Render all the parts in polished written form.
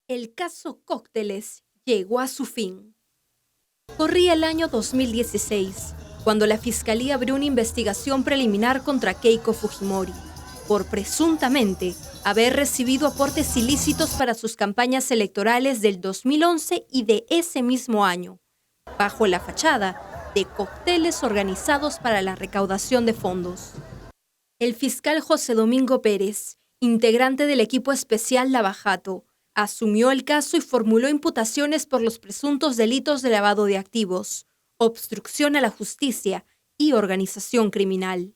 El caso Cócteles llegó a su fin. Corría el año 2016, cuando la Fiscalía abrió una investigación preliminar contra Keiko Fujimori, por presuntamente haber recibido aportes ilícitos para sus campañas electorales del 2011 y de ese mismo año, bajo la fachada de cócteles organizados para la recaudación de fondos. El fiscal José Domingo Pérez, integrante del equipo especial Lava Jato, asumió el caso y formuló imputaciones por los presuntos delitos de lavado de activos, obstrucción a la justicia y organización criminal.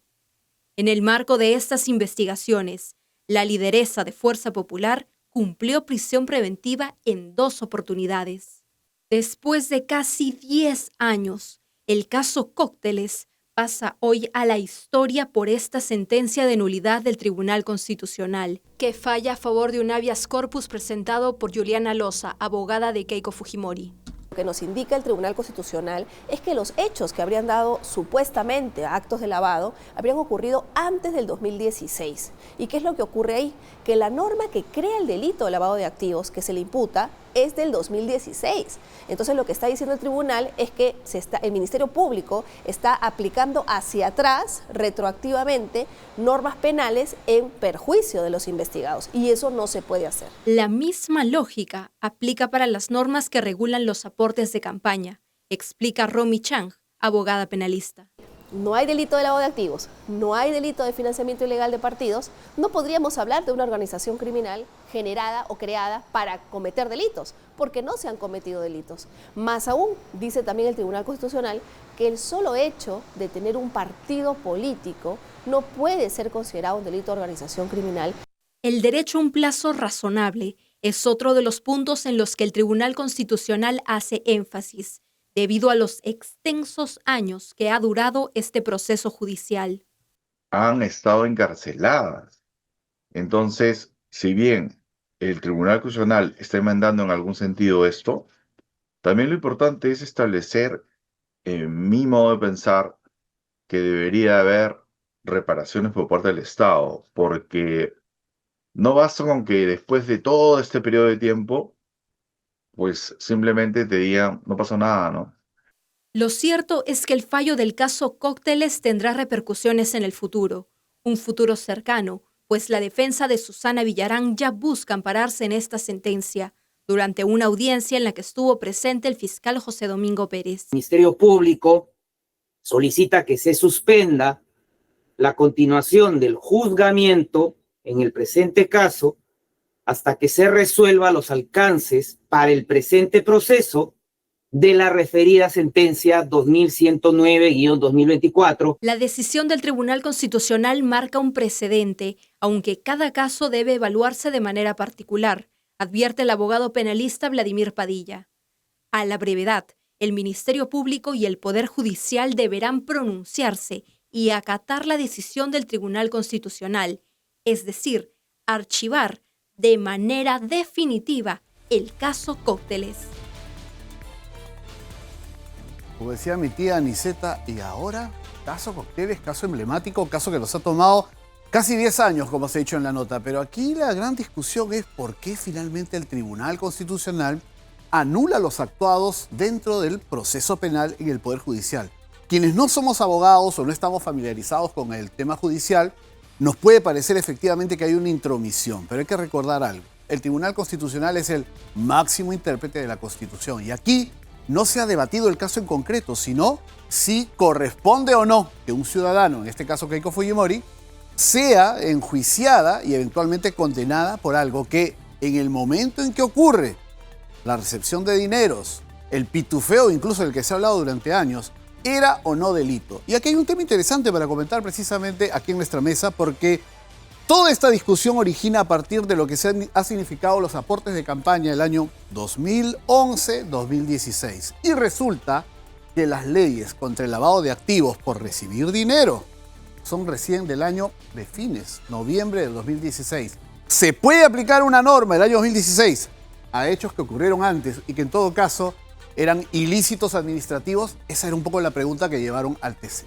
En el marco de estas investigaciones, la lideresa de Fuerza Popular cumplió prisión preventiva en 2 oportunidades. Después de casi 10 años, el caso Cócteles pasa hoy a la historia por esta sentencia de nulidad del Tribunal Constitucional, que falla a favor de un habeas corpus presentado por Juliana Loza, abogada de Keiko Fujimori. Lo que nos indica el Tribunal Constitucional es que los hechos que habrían dado supuestamente actos de lavado habrían ocurrido antes del 2016. ¿Y qué es lo que ocurre ahí? Que la norma que crea el delito de lavado de activos que se le imputa es del 2016. Entonces lo que está diciendo el tribunal es que el Ministerio Público está aplicando hacia atrás, retroactivamente, normas penales en perjuicio de los investigados. Y eso no se puede hacer. La misma lógica aplica para las normas que regulan los aportes de campaña, explica Romy Chang, abogada penalista. No hay delito de lavado de activos, no hay delito de financiamiento ilegal de partidos, no podríamos hablar de una organización criminal generada o creada para cometer delitos, porque no se han cometido delitos. Más aún, dice también el Tribunal Constitucional, que el solo hecho de tener un partido político no puede ser considerado un delito de organización criminal. El derecho a un plazo razonable es otro de los puntos en los que el Tribunal Constitucional hace énfasis, debido a los extensos años que ha durado este proceso judicial. Han estado encarceladas. Entonces, si bien el Tribunal Constitucional está enmendando en algún sentido esto, también lo importante es establecer, en mi modo de pensar, que debería haber reparaciones por parte del Estado, porque no basta con que después de todo este periodo de tiempo, pues simplemente te digan, no pasó nada, ¿no? Lo cierto es que el fallo del caso Cócteles tendrá repercusiones en el futuro, un futuro cercano, pues la defensa de Susana Villarán ya busca ampararse en esta sentencia, durante una audiencia en la que estuvo presente el fiscal José Domingo Pérez. El Ministerio Público solicita que se suspenda la continuación del juzgamiento en el presente caso hasta que se resuelva los alcances para el presente proceso de la referida sentencia 2109-2024. La decisión del Tribunal Constitucional marca un precedente, aunque cada caso debe evaluarse de manera particular, advierte el abogado penalista Vladimir Padilla. A la brevedad, el Ministerio Público y el Poder Judicial deberán pronunciarse y acatar la decisión del Tribunal Constitucional, es decir, archivar de manera definitiva el caso Cócteles. Como decía mi tía Aniceta, y ahora, caso Cócteles, caso emblemático, caso que nos ha tomado casi 10 años, como se ha dicho en la nota. Pero aquí la gran discusión es por qué finalmente el Tribunal Constitucional anula los actuados dentro del proceso penal y el Poder Judicial. Quienes no somos abogados o no estamos familiarizados con el tema judicial, nos puede parecer efectivamente que hay una intromisión, pero hay que recordar algo. El Tribunal Constitucional es el máximo intérprete de la Constitución y aquí no se ha debatido el caso en concreto, sino si corresponde o no que un ciudadano, en este caso Keiko Fujimori, sea enjuiciada y eventualmente condenada por algo que en el momento en que ocurre la recepción de dineros, el pitufeo incluso del que se ha hablado durante años, era o no delito. Y aquí hay un tema interesante para comentar precisamente aquí en nuestra mesa, porque toda esta discusión origina a partir de lo que ha significado los aportes de campaña del año 2011-2016. Y resulta que las leyes contra el lavado de activos por recibir dinero son recién del año de fines, noviembre del 2016. ¿Se puede aplicar una norma del año 2016 a hechos que ocurrieron antes y que en todo caso eran ilícitos administrativos? Esa era un poco la pregunta que llevaron al TC.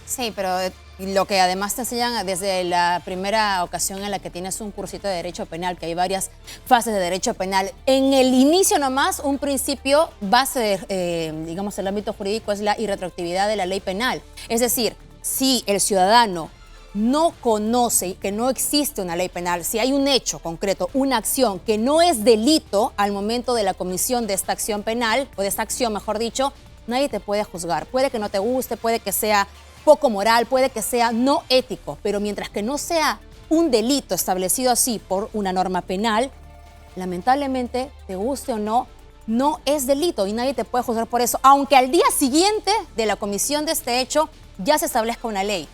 Sí, pero Y lo que además te enseñan desde la primera ocasión en la que tienes un cursito de Derecho Penal, que hay varias fases de Derecho Penal. En el inicio nomás, un principio base, digamos, el ámbito jurídico es la irretroactividad de la ley penal. Es decir, si el ciudadano no conoce que no existe una ley penal, si hay un hecho concreto, una acción que no es delito al momento de la comisión de esta acción penal, o de esta acción, mejor dicho, nadie te puede juzgar. Puede que no te guste, puede que sea poco moral, puede que sea no ético, pero mientras que no sea un delito establecido así por una norma penal, lamentablemente, te guste o no, no es delito y nadie te puede juzgar por eso, aunque al día siguiente de la comisión de este hecho ya se establezca una ley.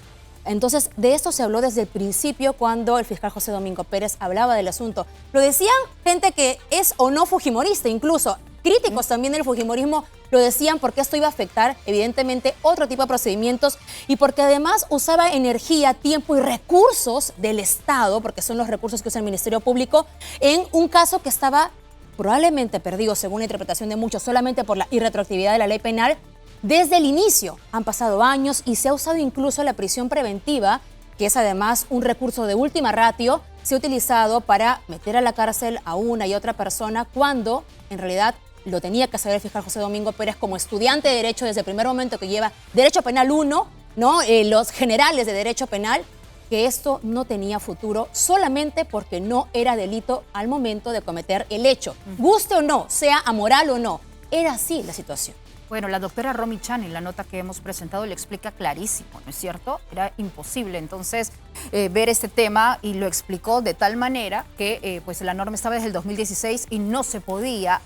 Entonces, de esto se habló desde el principio cuando el fiscal José Domingo Pérez hablaba del asunto. Lo decían gente que es o no fujimorista, incluso críticos también del fujimorismo lo decían porque esto iba a afectar evidentemente otro tipo de procedimientos y porque además usaba energía, tiempo y recursos del Estado, porque son los recursos que usa el Ministerio Público, en un caso que estaba probablemente perdido, según la interpretación de muchos, solamente por la irretroactividad de la ley penal. Desde el inicio han pasado años y se ha usado incluso la prisión preventiva, que es además un recurso de última ratio, se ha utilizado para meter a la cárcel a una y otra persona cuando en realidad lo tenía que saber el fiscal José Domingo Pérez como estudiante de Derecho desde el primer momento que lleva Derecho Penal 1, ¿no? Los generales de Derecho Penal, que esto no tenía futuro solamente porque no era delito al momento de cometer el hecho. Guste o no, sea amoral o no, era así la situación. Bueno, la doctora Romy Chan en la nota que hemos presentado le explica clarísimo, ¿no es cierto? Era imposible entonces ver este tema y lo explicó de tal manera que pues la norma estaba desde el 2016 y no se podía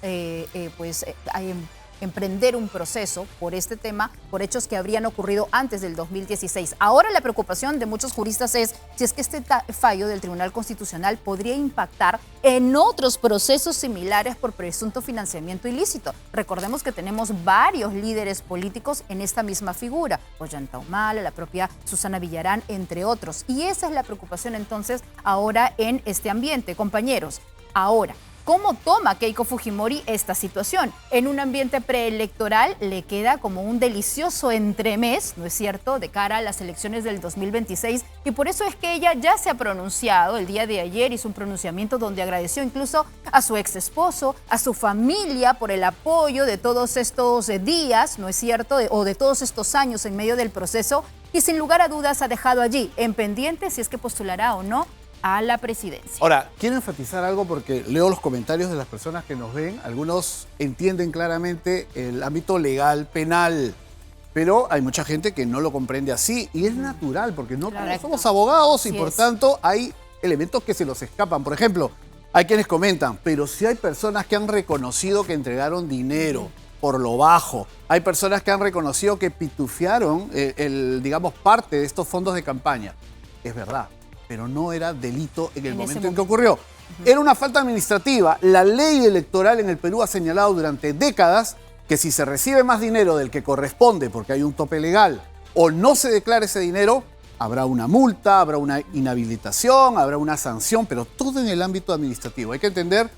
emprender un proceso por este tema, por hechos que habrían ocurrido antes del 2016. Ahora la preocupación de muchos juristas es si es que este fallo del Tribunal Constitucional podría impactar en otros procesos similares por presunto financiamiento ilícito. Recordemos que tenemos varios líderes políticos en esta misma figura, Ollanta Humala, la propia Susana Villarán, entre otros. Y esa es la preocupación entonces ahora en este ambiente, compañeros. Ahora, ¿cómo toma Keiko Fujimori esta situación? En un ambiente preelectoral le queda como un delicioso entremés, ¿no es cierto?, de cara a las elecciones del 2026 y por eso es que ella ya se ha pronunciado. El día de ayer hizo un pronunciamiento donde agradeció incluso a su ex esposo, a su familia por el apoyo de todos estos días, ¿no es cierto?, o de todos estos años en medio del proceso y sin lugar a dudas ha dejado allí en pendiente si es que postulará o no a la presidencia. Ahora, quiero enfatizar algo porque leo los comentarios de las personas que nos ven. Algunos entienden claramente el ámbito legal, penal, pero hay mucha gente que no lo comprende así y es natural porque no todos somos abogados y por tanto hay elementos que se los escapan. Por ejemplo, hay quienes comentan, pero si hay personas que han reconocido que entregaron dinero por lo bajo, hay personas que han reconocido que pitufiaron digamos, parte de estos fondos de campaña. Es verdad, pero no era delito en el momento en que ocurrió. Era una falta administrativa. La ley electoral en el Perú ha señalado durante décadas que si se recibe más dinero del que corresponde porque hay un tope legal o no se declara ese dinero, habrá una multa, habrá una inhabilitación, habrá una sanción, pero todo en el ámbito administrativo. Hay que entender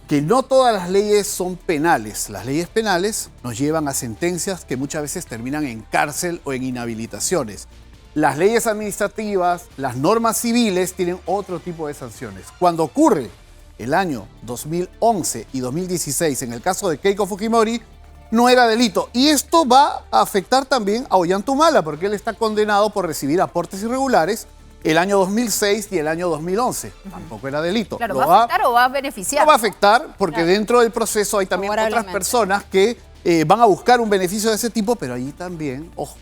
que no todas las leyes son penales. Las leyes penales nos llevan a sentencias que muchas veces terminan en cárcel o en inhabilitaciones. Las leyes administrativas, las normas civiles tienen otro tipo de sanciones. Cuando ocurre el año 2011 y 2016, en el caso de Keiko Fujimori, no era delito. Y esto va a afectar también a Ollanta Humala, porque él está condenado por recibir aportes irregulares el año 2006 y el año 2011. Tampoco era delito. Claro, ¿va a afectar o va a beneficiar? No va a afectar porque dentro del proceso hay también otras personas que van a buscar un beneficio de ese tipo, pero allí también, ojo,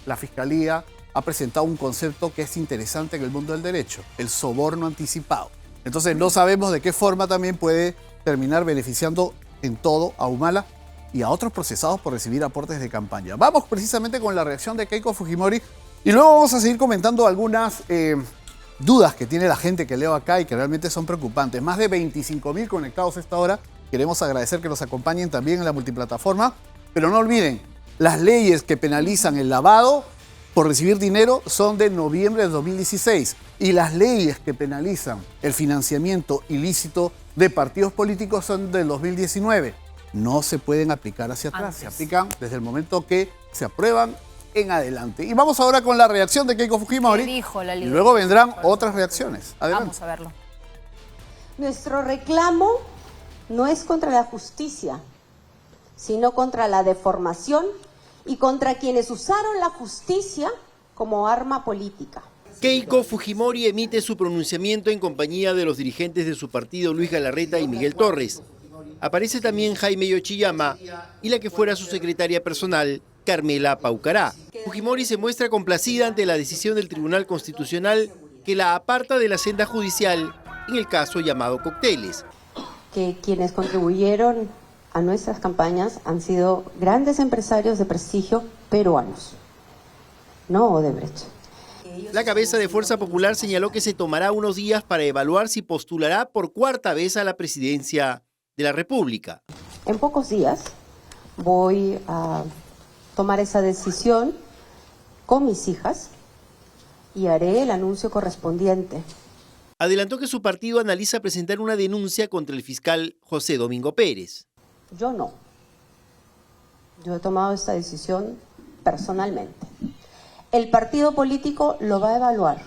la Fiscalía ha presentado un concepto que es interesante en el mundo del derecho, el soborno anticipado. Entonces no sabemos de qué forma también puede terminar beneficiando en todo a Humala y a otros procesados por recibir aportes de campaña. Vamos precisamente con la reacción de Keiko Fujimori y luego vamos a seguir comentando algunas dudas que tiene la gente que leo acá y que realmente son preocupantes. Más de 25.000 conectados a esta hora. Queremos agradecer que nos acompañen también en la multiplataforma, pero no olviden, las leyes que penalizan el lavado por recibir dinero son de noviembre de 2016 y las leyes que penalizan el financiamiento ilícito de partidos políticos son del 2019. No se pueden aplicar hacia atrás, se aplican desde el momento que se aprueban en adelante. Y vamos ahora con la reacción de Keiko Fujimori. ¿Qué dijo la y líder? luego vendrán otras reacciones. Adelante. Vamos a verlo. Nuestro reclamo no es contra la justicia, sino contra la deformación y contra quienes usaron la justicia como arma política. Keiko Fujimori emite su pronunciamiento en compañía de los dirigentes de su partido, Luis Galarreta y Miguel Torres. Aparece también Jaime Yoshiyama y la que fuera su secretaria personal, Carmela Paucará. Fujimori se muestra complacida ante la decisión del Tribunal Constitucional que la aparta de la senda judicial en el caso llamado Cócteles. Que quienes contribuyeron a nuestras campañas han sido grandes empresarios de prestigio peruanos, no Odebrecht. La cabeza de Fuerza Popular señaló que se tomará unos días para evaluar si postulará por cuarta vez a la presidencia de la República. En pocos días voy a tomar esa decisión con mis hijas y haré el anuncio correspondiente. Adelantó que su partido analiza presentar una denuncia contra el fiscal José Domingo Pérez. Yo no. Yo he tomado esta decisión personalmente. El partido político lo va a evaluar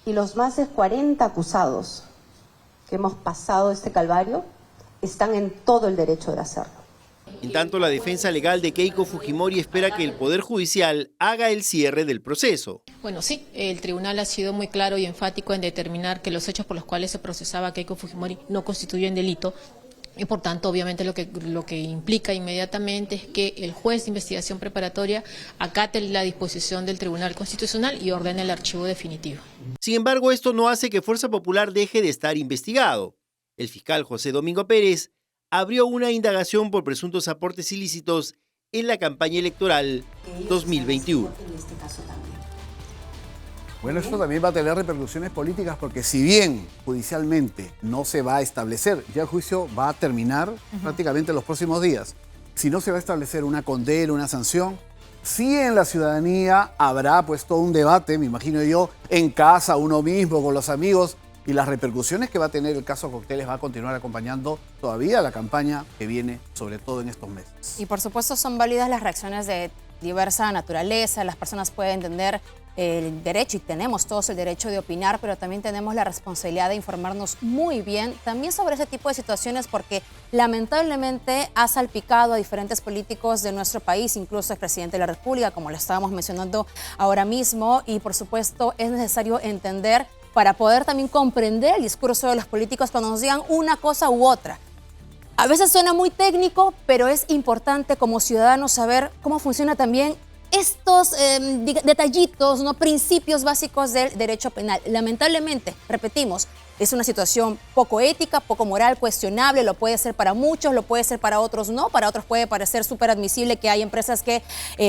y los más de 40 acusados que hemos pasado este calvario están en todo el derecho de hacerlo. En tanto, la defensa legal de Keiko Fujimori espera que el Poder Judicial haga el cierre del proceso. Bueno, sí, el tribunal ha sido muy claro y enfático en determinar que los hechos por los cuales se procesaba a Keiko Fujimori no constituyen delito. Y por tanto, obviamente, lo que implica inmediatamente es que el juez de investigación preparatoria acate la disposición del Tribunal Constitucional y ordene el archivo definitivo. Sin embargo, esto no hace que Fuerza Popular deje de estar investigado. El fiscal José Domingo Pérez abrió una indagación por presuntos aportes ilícitos en la campaña electoral 2021. Bueno, esto también va a tener repercusiones políticas porque si bien judicialmente no se va a establecer, ya el juicio va a terminar prácticamente en los próximos días. Si no se va a establecer una condena, una sanción, sí en la ciudadanía habrá pues todo un debate, me imagino yo, en casa, uno mismo, con los amigos, y las repercusiones que va a tener el caso Cócteles va a continuar acompañando todavía la campaña que viene, sobre todo en estos meses. Y por supuesto son válidas las reacciones de diversa naturaleza, las personas pueden entender el derecho y tenemos todos el derecho de opinar, pero también tenemos la responsabilidad de informarnos muy bien también sobre ese tipo de situaciones porque lamentablemente ha salpicado a diferentes políticos de nuestro país, incluso el presidente de la República, como lo estábamos mencionando ahora mismo, y por supuesto es necesario entender para poder también comprender el discurso de los políticos cuando nos digan una cosa u otra. A veces suena muy técnico, pero es importante como ciudadanos saber cómo funciona también estos detallitos, ¿no? Principios básicos del derecho penal. Lamentablemente, repetimos, es una situación poco ética, poco moral, cuestionable, lo puede ser para muchos, lo puede ser para otros no, para otros puede parecer súper admisible que hay empresas que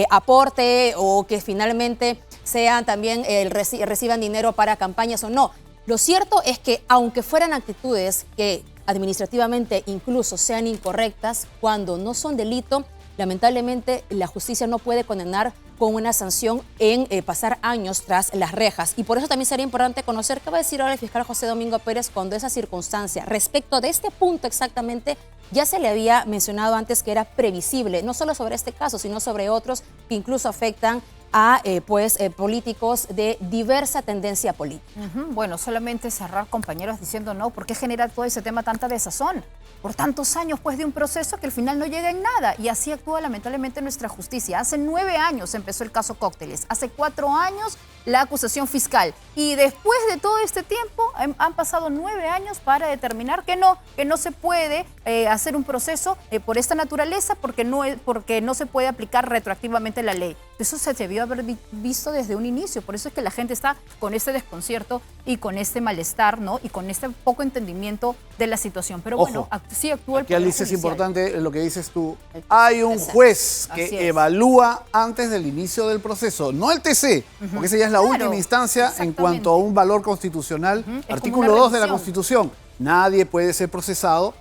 aporte o que finalmente sean también reciban dinero para campañas o no. Lo cierto es que aunque fueran actitudes que administrativamente incluso sean incorrectas, cuando no son delito, lamentablemente la justicia no puede condenar con una sanción en pasar años tras las rejas. Y por eso también sería importante conocer qué va a decir ahora el fiscal José Domingo Pérez cuando esa circunstancia, respecto de este punto exactamente, ya se le había mencionado antes que era previsible, no solo sobre este caso, sino sobre otros que incluso afectan a políticos de diversa tendencia política. Bueno, solamente cerrar, compañeros, diciendo no, ¿por qué genera todo ese tema tanta desazón? Por tantos años, pues, de un proceso que al final no llega en nada. Y así actúa lamentablemente nuestra justicia. Hace 9 años empezó el caso Cócteles. Hace 4 años la acusación fiscal. Y después de todo este tiempo, han pasado 9 años para determinar que no se puede hacer un proceso por esta naturaleza porque no se puede aplicar retroactivamente la ley. Eso se debió haber visto desde un inicio. Por eso es que la gente está con este desconcierto y con este malestar, ¿no? Y con este poco entendimiento de la situación. Pero bueno, sí actúa el Poder Alicia, Judicial. es importante lo que dices tú. Hay un juez que evalúa antes del inicio del proceso, no el TC, porque esa ya es la última instancia en cuanto a un valor constitucional. Artículo 2 de la Constitución. Nadie puede ser procesado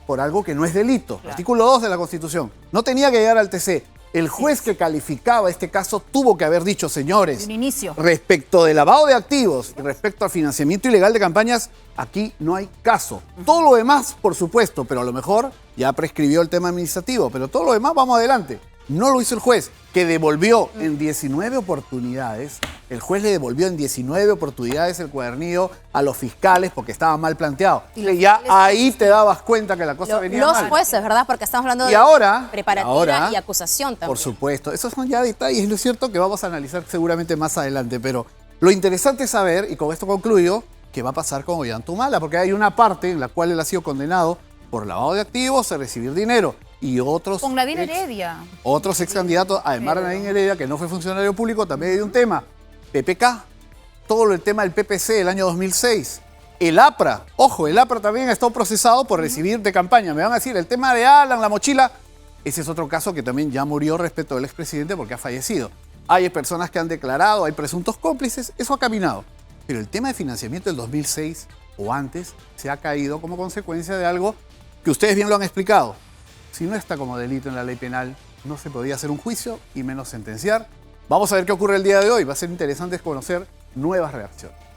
por algo que no es delito. Claro. Artículo 2 de la Constitución. No tenía que llegar al TC. El juez que calificaba este caso tuvo que haber dicho, señores, respecto de lavado de activos y respecto al financiamiento ilegal de campañas, aquí no hay caso. Todo lo demás, por supuesto, pero a lo mejor ya prescribió el tema administrativo, pero todo lo demás vamos adelante. No lo hizo el juez, que devolvió en 19 oportunidades. El juez le devolvió en 19 oportunidades el cuadernillo a los fiscales porque estaba mal planteado. Y ya fiscales ahí te dabas cuenta que la cosa venía Los mal. jueces, ¿verdad? Porque estamos hablando Y de ahora, preparativa y acusación también. Por supuesto, esos son ya detalles, ¿no es cierto?, que vamos a analizar seguramente más adelante. Pero lo interesante es saber, y con esto concluyo, qué va a pasar con Ollantumala, porque hay una parte en la cual él ha sido condenado por lavado de activos, a recibir dinero, y otros... Con Nadine Heredia. Otros ex candidatos, además de Nadine Heredia, que no fue funcionario público, también hay un tema. PPK, todo el tema del PPC del año 2006. El APRA, ojo, el APRA también ha estado procesado por recibir de campaña. Me van a decir, el tema de Alan, la mochila, ese es otro caso que también ya murió respecto del expresidente porque ha fallecido. Hay personas que han declarado, hay presuntos cómplices, eso ha caminado. Pero el tema de financiamiento del 2006 o antes se ha caído como consecuencia de algo que ustedes bien lo han explicado. Si no está como delito en la ley penal, no se podía hacer un juicio y menos sentenciar. Vamos a ver qué ocurre el día de hoy. Va a ser interesante conocer nuevas reacciones.